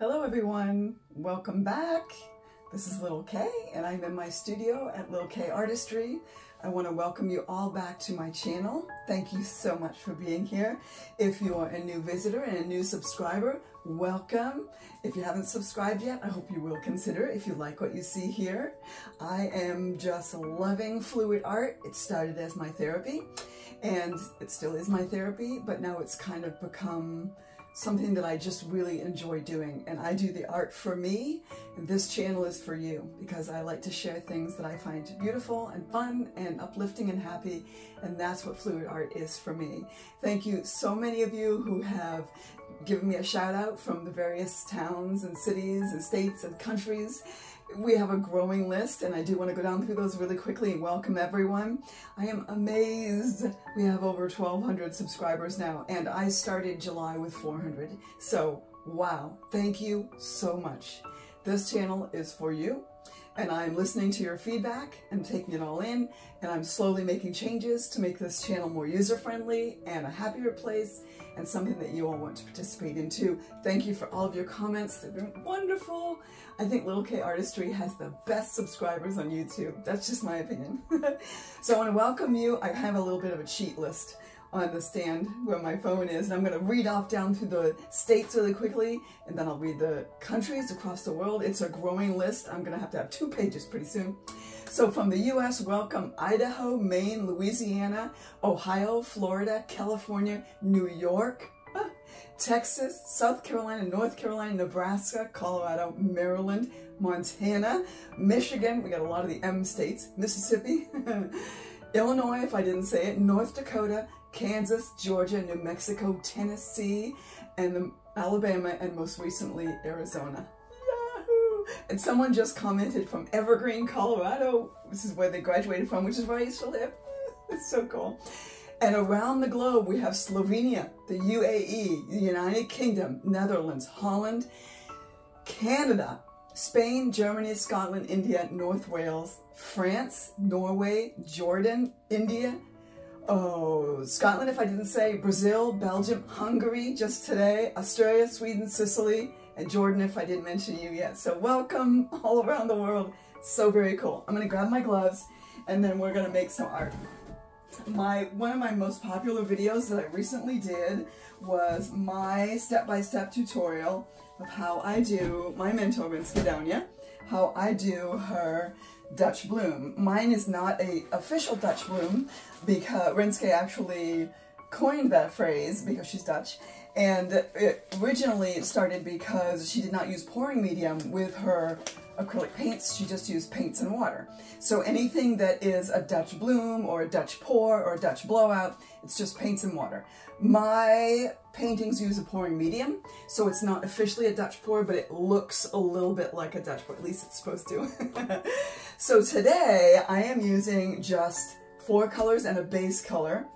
Hello everyone, welcome back. This is Little K and I'm in my studio at Little K Artistry. I want to welcome you all back to my channel. Thank you so much for being here. If you are a new visitor and a new subscriber, welcome. If you haven't subscribed yet, I hope you will consider if you like what you see here. I am just loving fluid art. It started as my therapy and it still is my therapy, but now it's kind of become something that I just really enjoy doing. And I do the art for me, and this channel is for you because I like to share things that I find beautiful and fun and uplifting and happy, and that's what fluid art is for me. Thank you so many of you who have given me a shout out from the various towns and cities and states and countries. We have a growing list and I do want to go down through those really quickly and welcome everyone. I am amazed. We have over 1,200 subscribers now and I started July with 400. So wow, thank you so much. This channel is for you and I'm listening to your feedback and taking it all in, and I'm slowly making changes to make this channel more user-friendly and a happier place and something that you all want to participate in too. Thank you for all of your comments. They've been wonderful. I think Little K Artistry has the best subscribers on YouTube. That's just my opinion. So I want to welcome you. I have a little bit of a cheat list on the stand where my phone is, and I'm going to read off down through the states really quickly, and then I'll read the countries across the world. It's a growing list. I'm going to have 2 pages pretty soon. So from the US, welcome Idaho, Maine, Louisiana, Ohio, Florida, California, New York, Texas, South Carolina, North Carolina, Nebraska, Colorado, Maryland, Montana, Michigan, we got a lot of the M states, Mississippi, Illinois, if I didn't say it, North Dakota, Kansas, Georgia, New Mexico, Tennessee, and Alabama, and most recently, Arizona. Yahoo! And someone just commented from Evergreen, Colorado. This is where they graduated from, which is where I used to live. It's so cool. And around the globe, we have Slovenia, the UAE, the United Kingdom, Netherlands, Holland, Canada, Spain, Germany, Scotland, India, North Wales, France, Norway, Jordan, India, Scotland if I didn't say, Brazil, Belgium, Hungary just today, Australia, Sweden, Sicily, and Jordan if I didn't mention you yet. So welcome all around the world. So very cool. I'm going to grab my gloves and then we're going to make some art. One of my most popular videos that I recently did was my step-by-step tutorial of how I do my mentor Rinske Douna, how I do her Dutch bloom. Mine is not a official Dutch bloom because Rinske actually coined that phrase because she's Dutch, and it originally started because she did not use pouring medium with her acrylic paints. She just used paints and water. So anything that is a Dutch bloom or a Dutch pour or a Dutch blowout, it's just paints and water. My paintings use a pouring medium, so it's not officially a Dutch pour, but it looks a little bit like a Dutch pour, at least it's supposed to. So today I am using just 4 colors and a base color,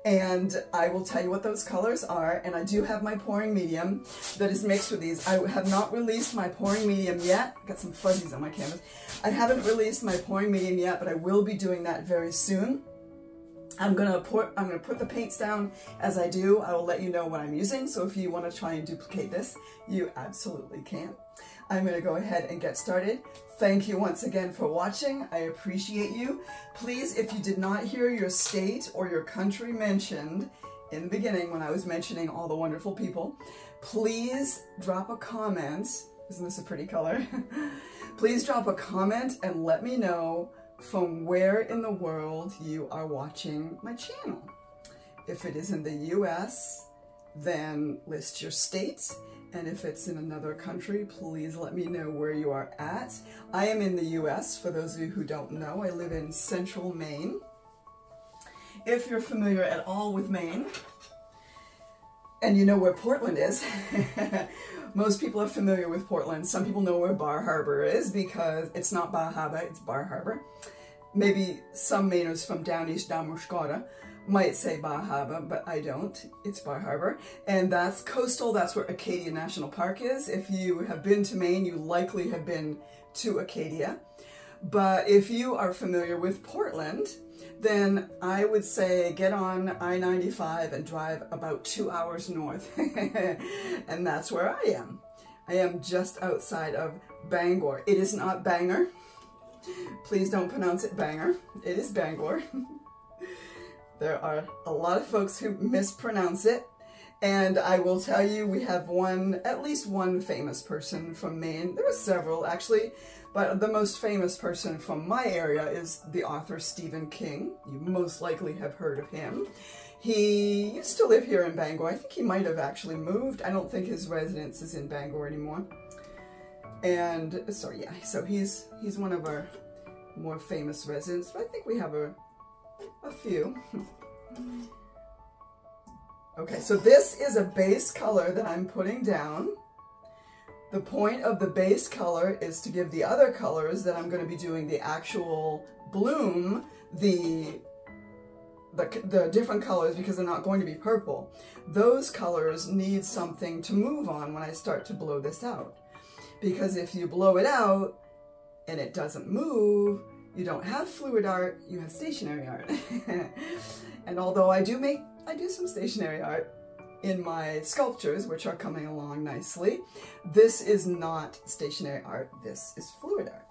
and I will tell you what those colors are. And I do have my pouring medium that is mixed with these. I have not released my pouring medium yet. Got some fuzzies on my canvas. I haven't released my pouring medium yet, but I will be doing that very soon. I'm gonna put the paints down as I do. I will let you know what I'm using. So if you want to try and duplicate this, you absolutely can. I'm gonna go ahead and get started. Thank you once again for watching. I appreciate you. Please, if you did not hear your state or your country mentioned in the beginning when I was mentioning all the wonderful people, please drop a comment. Isn't this a pretty color? Please drop a comment and let me know from where in the world you are watching my channel. If it is in the US, then list your state. And if it's in another country, please let me know where you are at. I am in the US, for those of you who don't know. I live in central Maine. If you're familiar at all with Maine, and you know where Portland is, most people are familiar with Portland. Some people know where Bar Harbor is because it's not Bar Harbor, it's Bar Harbor. Maybe some Mainers from down east, down Mushkara, might say Bar Harbor, but I don't. It's Bar Harbor. And that's coastal. That's where Acadia National Park is. If you have been to Maine, you likely have been to Acadia. But if you are familiar with Portland, then I would say get on I-95 and drive about 2 hours north. And that's where I am. I am just outside of Bangor. It is not Bangor. Please don't pronounce it Bangor. It is Bangor. There are a lot of folks who mispronounce it. And I will tell you, we have at least one famous person from Maine. There are several actually, but the most famous person from my area is the author Stephen King. You most likely have heard of him. He used to live here in Bangor. I think he might have actually moved. I don't think his residence is in Bangor anymore. And so yeah, so he's one of our more famous residents, but I think we have a few. Okay, so this is a base color that I'm putting down. The point of the base color is to give the other colors that I'm going to be doing the actual bloom, the different colors, because they're not going to be purple. Those colors need something to move on when I start to blow this out. Because if you blow it out and it doesn't move, you don't have fluid art, you have stationary art. And although I do some stationary art in my sculptures, which are coming along nicely, this is not stationary art, this is fluid art.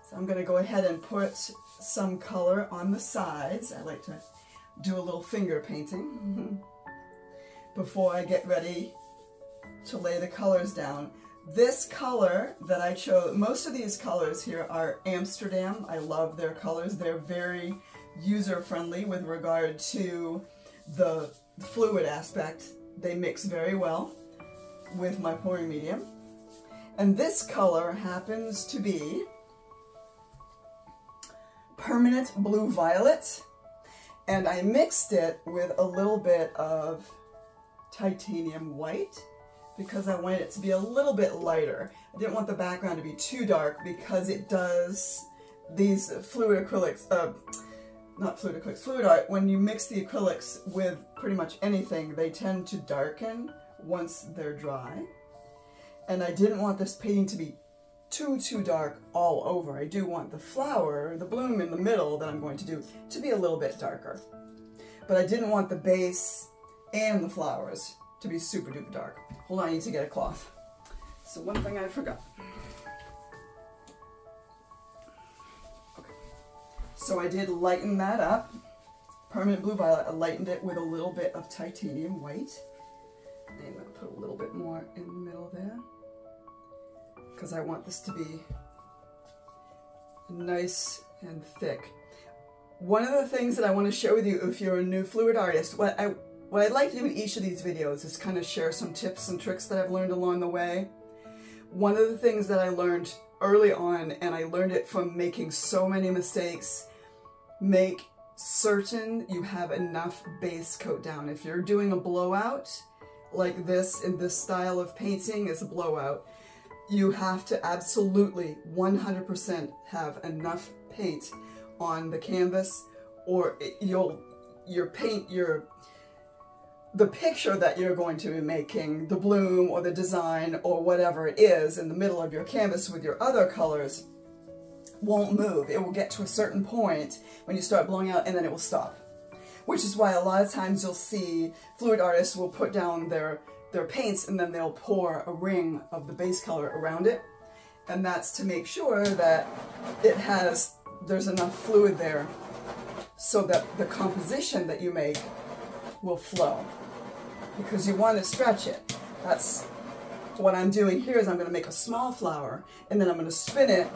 So I'm going to go ahead and put some color on the sides. I like to do a little finger painting before I get ready to lay the colors down. This color that I chose, most of these colors here are Amsterdam. I love their colors. They're very user-friendly with regard to the fluid aspect. They mix very well with my pouring medium. And this color happens to be Permanent Blue Violet, and I mixed it with a little bit of titanium white because I wanted it to be a little bit lighter. I didn't want the background to be too dark because it does these fluid acrylics, fluid art, when you mix the acrylics with pretty much anything, they tend to darken once they're dry. And I didn't want this painting to be too dark all over. I do want the flower, the bloom in the middle that I'm going to do, to be a little bit darker. But I didn't want the base and the flowers to be super duper dark. Hold on, I need to get a cloth. So one thing I forgot. Okay. So I did lighten that up. Permanent Blue Violet, I lightened it with a little bit of titanium white. And I'm going to put a little bit more in the middle there, because I want this to be nice and thick. One of the things that I want to share with you, if you're a new fluid artist, what I'd like to do in each of these videos is kind of share some tips and tricks that I've learned along the way. One of the things that I learned early on, and I learned it from making so many mistakes, make certain you have enough base coat down. If you're doing a blowout, like this, in this style of painting is a blowout, you have to absolutely 100% have enough paint on the canvas, or the picture that you're going to be making, the bloom or the design or whatever it is in the middle of your canvas with your other colors, won't move. It will get to a certain point when you start blowing out and then it will stop. Which is why a lot of times you'll see fluid artists will put down their paints and then they'll pour a ring of the base color around it. And that's to make sure that there's enough fluid there so that the composition that you make will flow. Because you want to stretch it. That's what I'm doing here, is I'm going to make a small flower and then I'm going to spin it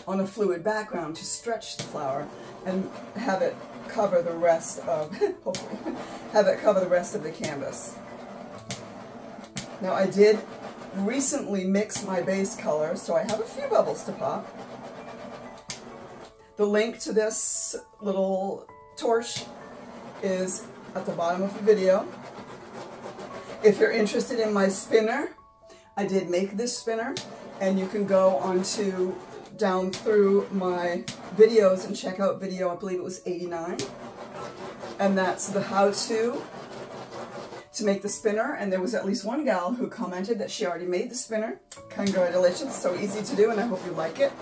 on a fluid background to stretch the flower and have it cover the rest of, hopefully, have it cover the rest of the canvas. Now I did recently mix my base color, so I have a few bubbles to pop. The link to this little torch is at the bottom of the video. If you're interested in my spinner, I did make this spinner, and you can go down through my videos and check out video, I believe it was 89. And that's the how-to make the spinner, and there was at least one gal who commented that she already made the spinner. Congratulations, so easy to do, and I hope you like it.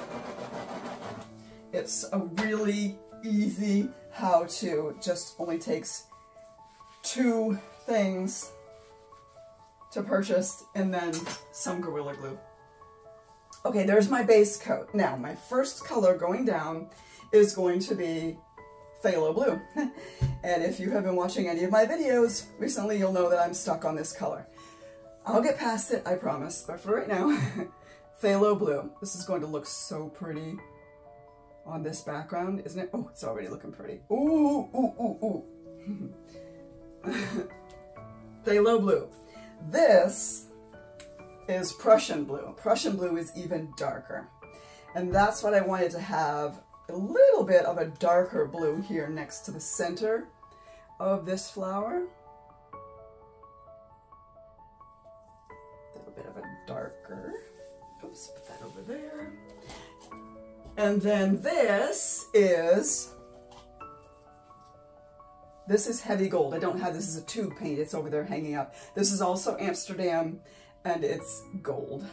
It's a really easy how-to, just only takes 2 things to purchase, and then some Gorilla Glue. Okay, there's my base coat. Now, my first color going down is going to be phthalo blue. And if you have been watching any of my videos recently, you'll know that I'm stuck on this color. I'll get past it, I promise, but for right now, phthalo blue. This is going to look so pretty on this background, isn't it? Oh, it's already looking pretty. Ooh, ooh, ooh, ooh. Phthalo blue. This is Prussian blue. Prussian blue is even darker. And that's what I wanted to have, a little bit of a darker blue here next to the center of this flower. A little bit of a darker. Oops, put that over there. And then this is heavy gold. I don't have this as a tube paint. It's over there hanging up. This is also Amsterdam, and it's gold.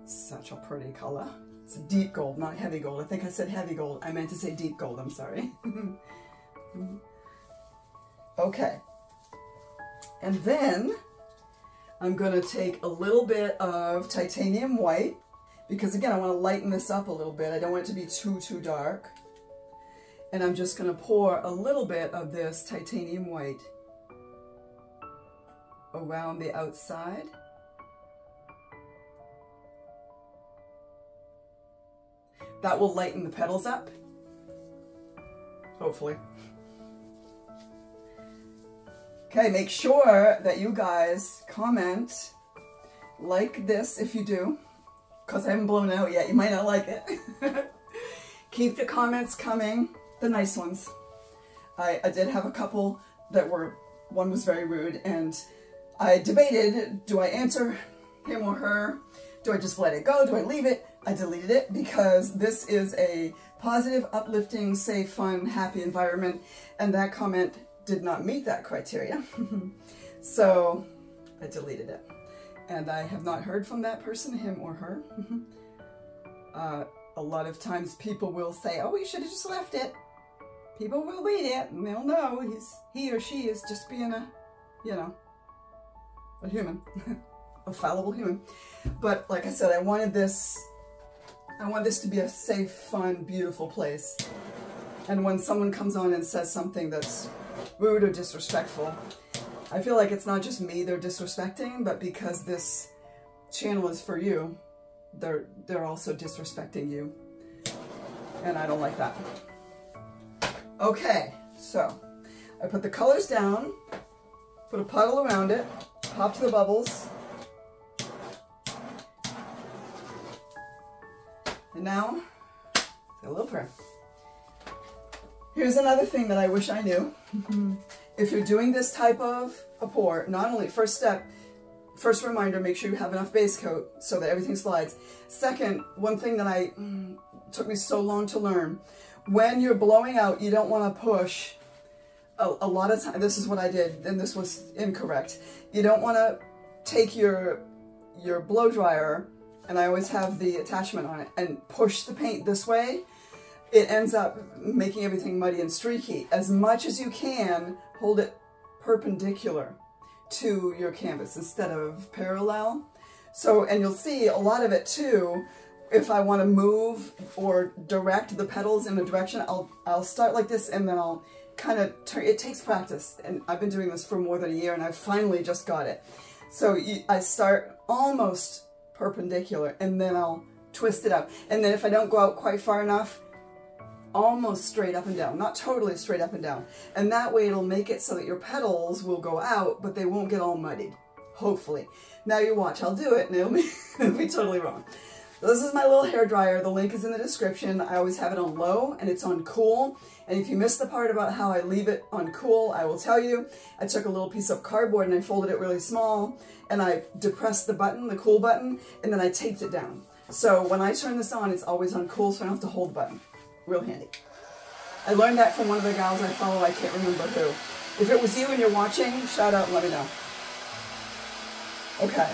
Such a pretty color. It's a deep gold, not heavy gold. I think I said heavy gold. I meant to say deep gold. I'm sorry. Okay. And then I'm going to take a little bit of titanium white, because again, I want to lighten this up a little bit. I don't want it to be too dark. And I'm just going to pour a little bit of this titanium white around the outside. That will lighten the petals up, hopefully. Okay, make sure that you guys comment, like this if you do, because I haven't blown it out yet. You might not like it. Keep the comments coming, the nice ones. I did have a couple that were, one was very rude, and I debated, do I answer him or her? Do I just let it go? Do I leave it? I deleted it because this is a positive, uplifting, safe, fun, happy environment, and that comment did not meet that criteria. So I deleted it. And I have not heard from that person, him or her. A lot of times people will say, oh, you should have just left it. People will read it and they'll know he or she is just being a, you know, a human, a fallible human. But like I said, I want this to be a safe, fun, beautiful place. And when someone comes on and says something that's rude or disrespectful, I feel like it's not just me they're disrespecting, but because this channel is for you, they're also disrespecting you. And I don't like that. Okay, so I put the colors down, put a puddle around it, popped the bubbles. And now, a little prayer. Here's another thing that I wish I knew. If you're doing this type of a pour, not only, first reminder, make sure you have enough base coat so that everything slides. Second, one thing that took me so long to learn, when you're blowing out, you don't want to push a lot of time. This is what I did, and this was incorrect. You don't want to take your blow dryer, and I always have the attachment on it, and push the paint this way. It ends up making everything muddy and streaky. As much as you can, hold it perpendicular to your canvas instead of parallel. So, and you'll see a lot of it too, if I want to move or direct the petals in a direction, I'll start like this and then I'll kind of turn. It takes practice, and I've been doing this for more than a year and I finally just got it. So I start almost perpendicular and then I'll twist it up. And then if I don't go out quite far enough, almost straight up and down, not totally straight up and down. And that way it'll make it so that your petals will go out, but they won't get all muddied, hopefully. Now you watch, I'll do it and it'll be totally wrong. This is my little hair dryer. The link is in the description. I always have it on low and it's on cool. And if you missed the part about how I leave it on cool, I will tell you. I took a little piece of cardboard and I folded it really small and I depressed the button, the cool button, and then I taped it down. So when I turn this on, it's always on cool, so I don't have to hold the button. Real handy. I learned that from one of the gals I follow. I can't remember who. If it was you and you're watching, shout out and let me know. Okay.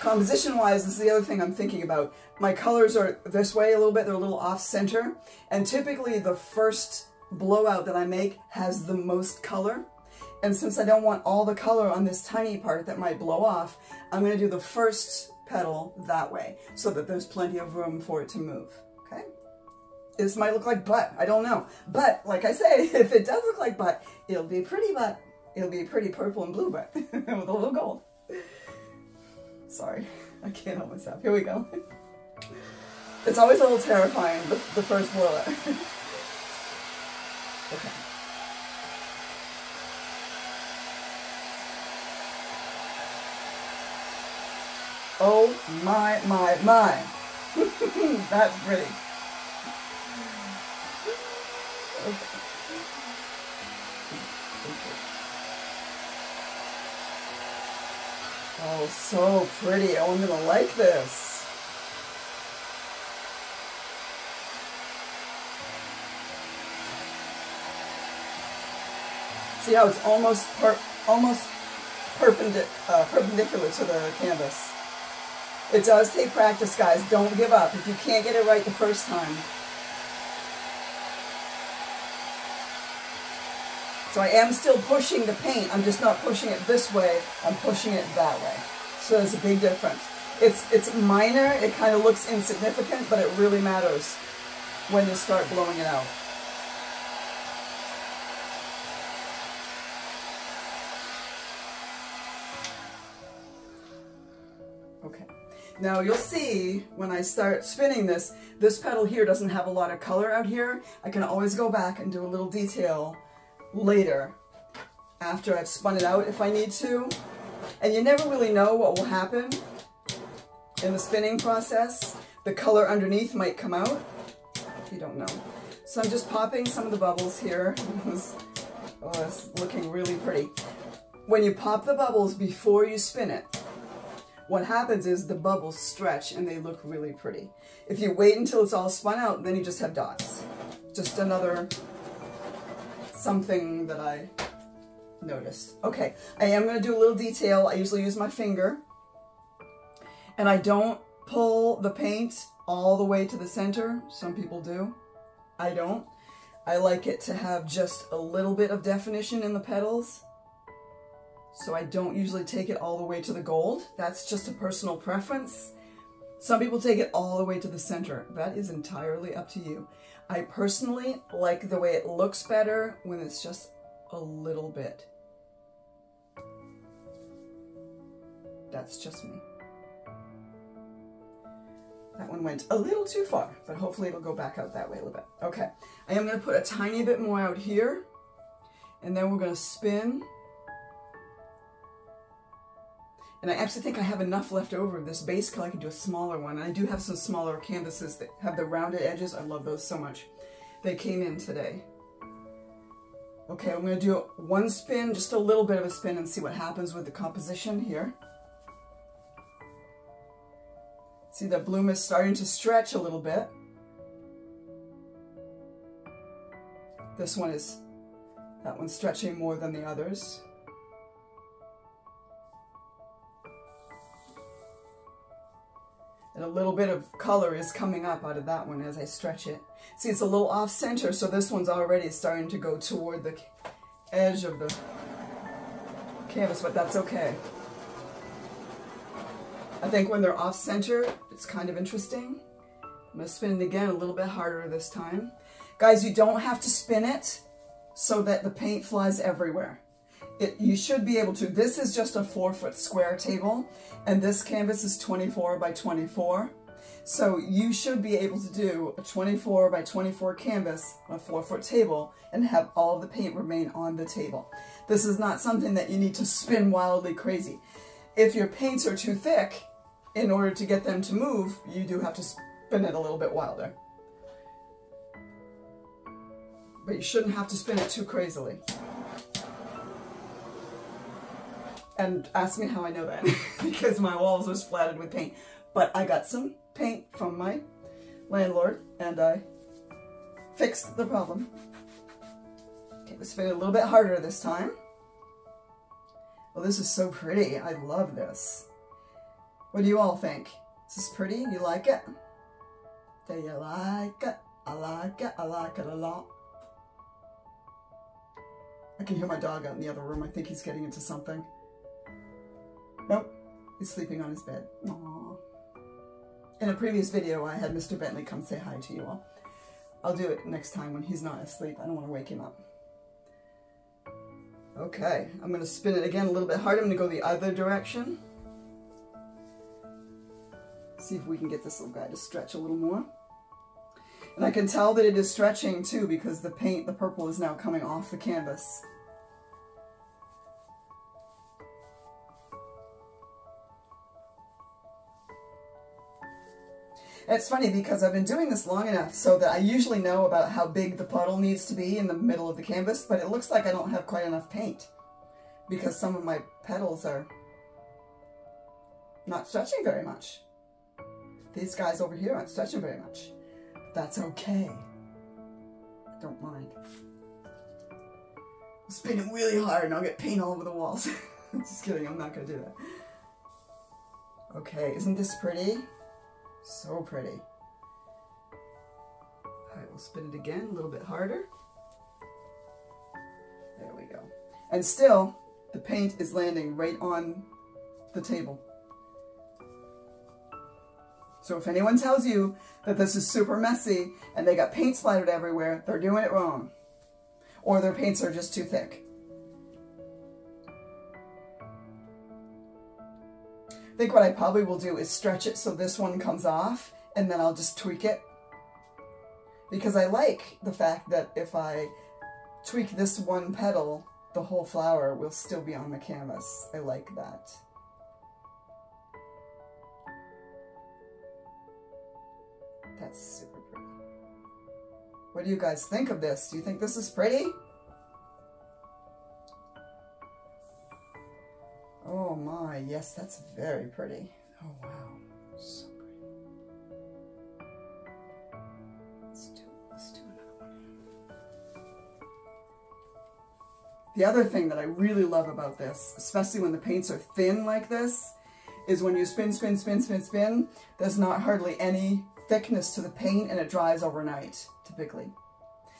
Composition-wise, this is the other thing I'm thinking about. My colors are this way a little bit. They're a little off-center. And typically the first blowout that I make has the most color. And since I don't want all the color on this tiny part that might blow off, I'm going to do the first petal that way so that there's plenty of room for it to move. Okay? This might look like butt. I don't know. But like I say, if it does look like butt, it'll be a pretty butt. It'll be a pretty purple and blue butt with a little gold. Sorry, I can't help myself. Here we go. It's always a little terrifying, the first blowout. Okay. Oh my. That's pretty. Okay. Oh, so pretty. Oh, I'm gonna like this. See how it's almost perpendicular to the canvas. It does take practice, guys. Don't give up. If you can't get it right the first time. So I am still pushing the paint. I'm just not pushing it this way. I'm pushing it that way. So there's a big difference. It's minor. It kind of looks insignificant, but it really matters when you start blowing it out. Okay. Now you'll see when I start spinning this petal here doesn't have a lot of color out here. I can always go back and do a little detail later after I've spun it out if I need to. And you never really know what will happen in the spinning process. The color underneath might come out. You don't know. So I'm just popping some of the bubbles here. Oh, it's looking really pretty. When you pop the bubbles before you spin it, what happens is the bubbles stretch and they look really pretty. If you wait until it's all spun out, then you just have dots. Just another something that I noticed. Okay, I am going to do a little detail. I usually use my finger. And I don't pull the paint all the way to the center. Some people do. I don't. I like it to have just a little bit of definition in the petals. So I don't usually take it all the way to the gold. That's just a personal preference. Some people take it all the way to the center. That is entirely up to you. I personally like the way it looks better when it's just a little bit. That's just me. That one went a little too far, but hopefully it'll go back out that way a little bit. Okay, I am going to put a tiny bit more out here, and then we're going to spin. And I actually think I have enough left over of this base color. I can do a smaller one. And I do have some smaller canvases that have the rounded edges. I love those so much. They came in today. Okay, I'm going to do one spin, just a little bit of a spin, and see what happens with the composition here. See, the bloom is starting to stretch a little bit. This one is, that one's stretching more than the others. And a little bit of color is coming up out of that one as I stretch it. See, it's a little off center, so this one's already starting to go toward the edge of the canvas, but that's okay. I think when they're off center, it's kind of interesting. I'm going to spin it again a little bit harder this time. Guys, you don't have to spin it so that the paint flies everywhere. You should be able to. This is just a 4-foot square table, and this canvas is 24 by 24. So you should be able to do a 24 by 24 canvas on a 4-foot table and have all of the paint remain on the table. This is not something that you need to spin wildly crazy. If your paints are too thick, in order to get them to move, you do have to spin it a little bit wilder. But you shouldn't have to spin it too crazily. And ask me how I know that, because my walls are splattered with paint. But I got some paint from my landlord, and I fixed the problem. Okay, let's spin it a little bit harder this time. Well, this is so pretty. I love this. What do you all think? Is this pretty? You like it? Do you like it? I like it. I like it a lot. I can hear my dog out in the other room. I think he's getting into something. Nope, he's sleeping on his bed. Aww. In a previous video, I had Mr. Bentley come say hi to you all. I'll do it next time when he's not asleep. I don't want to wake him up. Okay, I'm going to spin it again a little bit harder. I'm going to go the other direction. See if we can get this little guy to stretch a little more. And I can tell that it is stretching too because the paint, the purple, is now coming off the canvas. And it's funny because I've been doing this long enough so that I usually know about how big the puddle needs to be in the middle of the canvas, but it looks like I don't have quite enough paint because some of my petals are not stretching very much. These guys over here aren't stretching very much. That's okay. I don't mind. I'll spin it really hard and I'll get paint all over the walls. Just kidding, I'm not going to do that. Okay, isn't this pretty? So pretty. Alright, we'll spin it again a little bit harder. There we go. And still, the paint is landing right on the table. So if anyone tells you that this is super messy and they got paint splattered everywhere, they're doing it wrong. Or their paints are just too thick. I think what I probably will do is stretch it so this one comes off and then I'll just tweak it. Because I like the fact that if I tweak this one petal, the whole flower will still be on the canvas. I like that. That's super pretty. What do you guys think of this? Do you think this is pretty? Oh my, yes, that's very pretty. Oh wow, so pretty. Let's do another one. The other thing that I really love about this, especially when the paints are thin like this, is when you spin, spin, spin, spin, spin, there's not hardly any thickness to the paint and it dries overnight, typically.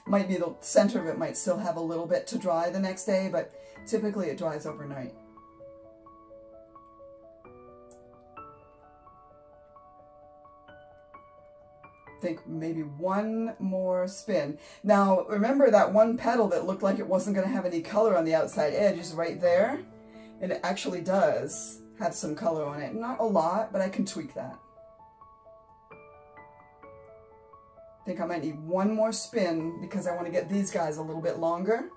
Might be the center of it might still have a little bit to dry the next day, but typically it dries overnight. Think maybe one more spin. Now remember that one petal that looked like it wasn't going to have any color on the outside edge is right there, and it actually does have some color on it. Not a lot, but I can tweak that. I think I might need one more spin because I want to get these guys a little bit longer.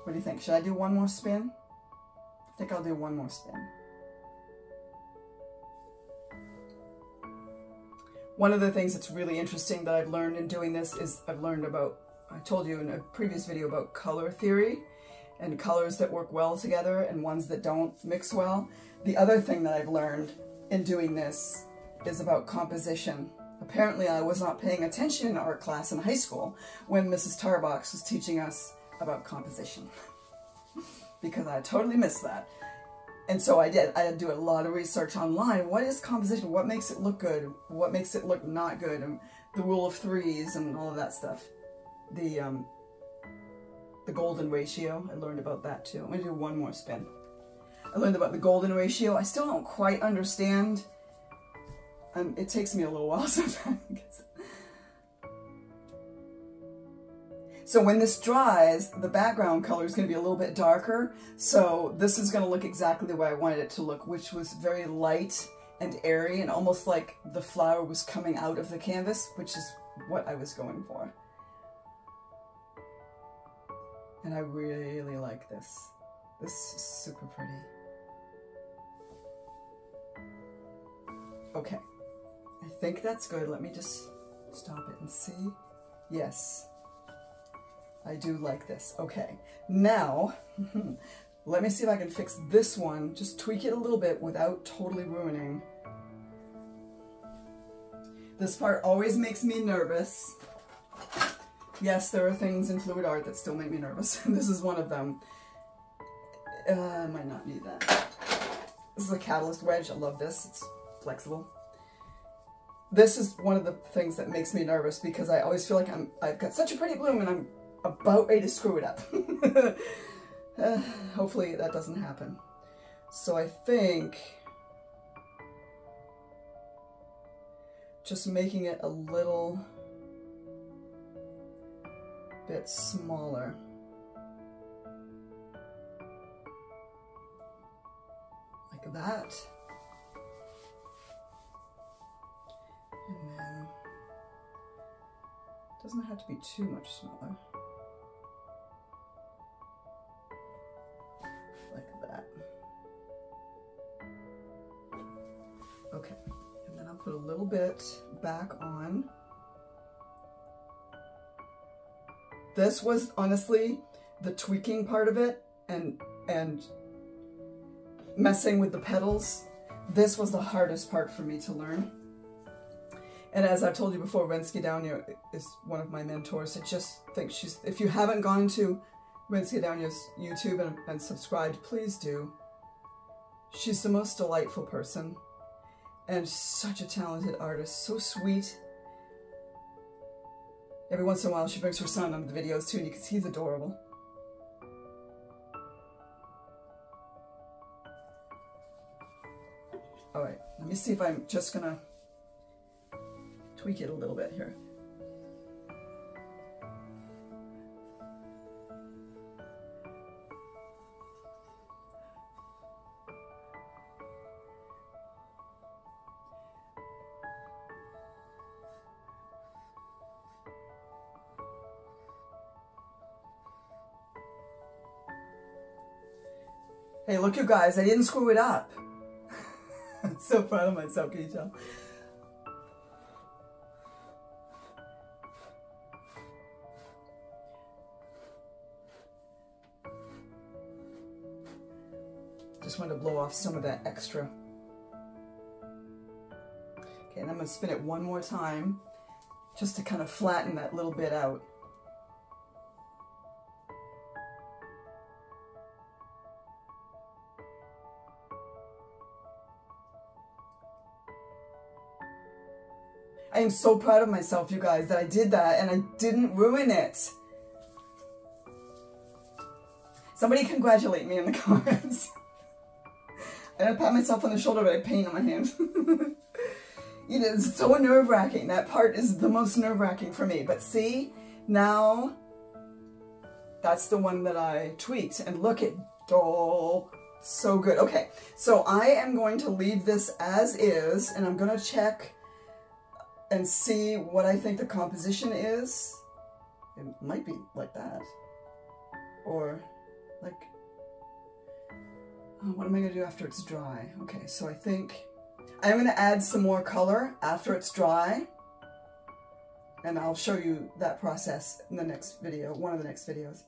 What do you think? Should I do one more spin? I think I'll do one more spin. One of the things that's really interesting that I've learned in doing this is I've learned about, I told you in a previous video about color theory and colors that work well together and ones that don't mix well. The other thing that I've learned in doing this is about composition. Apparently I was not paying attention in art class in high school when Mrs. Tarbox was teaching us about composition because I totally missed that. And so I did. I had to do a lot of research online. What is composition? What makes it look good? What makes it look not good? And the rule of threes and all of that stuff. The golden ratio. I learned about that too. I'm going to do one more spin. I learned about the golden ratio. I still don't quite understand. It takes me a little while sometimes. So when this dries, the background color is going to be a little bit darker. So this is going to look exactly the way I wanted it to look, which was very light and airy and almost like the flower was coming out of the canvas, which is what I was going for. And I really like this. This is super pretty. Okay, I think that's good. Let me just stop it and see. Yes. I do like this. Okay, now, let me see if I can fix this one. Just tweak it a little bit without totally ruining. This part always makes me nervous. Yes, there are things in fluid art that still make me nervous. This is one of them. I might not need that. This is a catalyst wedge. I love this. It's flexible. This is one of the things that makes me nervous because I always feel like I've got such a pretty bloom and about ready to screw it up. Hopefully that doesn't happen. So I think just making it a little bit smaller. Like that. And then, it doesn't have to be too much smaller. Like that. Okay, and then I'll put a little bit back on. This was honestly the tweaking part of it and messing with the petals. This was the hardest part for me to learn. And as I've told you before, Rinske Douna is one of my mentors. I just think she's, if you haven't gone to Rinske Douna's YouTube and subscribed, please do. She's the most delightful person and such a talented artist, so sweet. Every once in a while she brings her son on the videos too, and you can see he's adorable. All right, let me see if I'm just gonna tweak it a little bit here. Hey, look you guys, I didn't screw it up. I'm so proud of myself, can you tell? Just wanted to blow off some of that extra. Okay, and I'm going to spin it one more time just to kind of flatten that little bit out. I am so proud of myself, you guys, that I did that and I didn't ruin it. Somebody congratulate me in the comments. I pat myself on the shoulder, but I have pain on my hand. You know, it's so nerve-wracking. That part is the most nerve-wracking for me. But see, now that's the one that I tweaked. And look at, oh, so good. Okay, so I am going to leave this as is, and I'm going to check and see what I think the composition is. It might be like that. Or like, oh, what am I gonna do after it's dry? Okay, so I think I'm gonna add some more color after it's dry. And I'll show you that process in the next video, one of the next videos.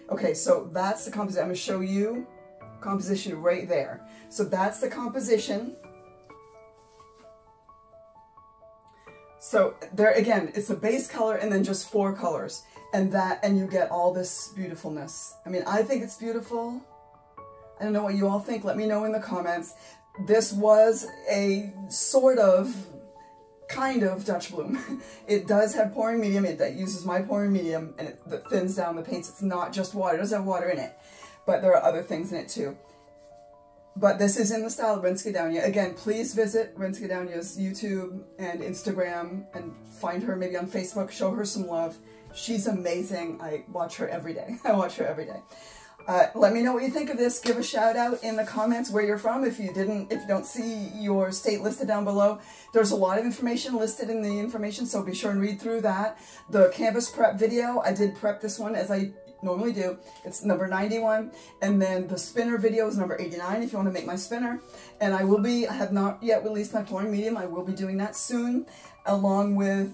Okay, so that's the composition. I'm gonna show you composition right there. So that's the composition. So there again, it's the base color and then just 4 colors. And you get all this beautifulness. I mean, I think it's beautiful. I don't know what you all think. Let me know in the comments. This was a sort of, kind of Dutch bloom. It does have pouring medium. That uses my pouring medium and it thins down the paints. It's not just water. It does have water in it. But there are other things in it too. But this is in the style of Rinske Douna. Again, please visit Rinske Douna's YouTube and Instagram and find her maybe on Facebook. Show her some love. She's amazing. I watch her every day. I watch her every day. Let me know what you think of this. Give a shout out in the comments where you're from. If you don't see your state listed down below, there's a lot of information listed in the information, so be sure and read through that. The canvas prep video, I did prep this one as I normally do. It's number 91, and then the spinner video is number 89 if you want to make my spinner. And I have not yet released my pouring medium. I will be doing that soon, along with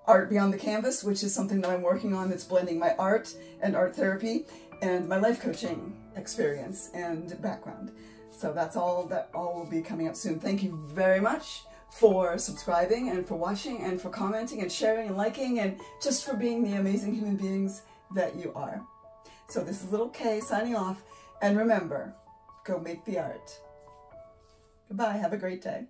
Art Beyond the Canvas, which is something that I'm working on that's blending my art and art therapy and my life coaching experience and background. So that all will be coming up soon. Thank you very much for subscribing and for watching and for commenting and sharing and liking and just for being the amazing human beings that you are. So this is Little K signing off, and remember, go make the art. Goodbye, have a great day.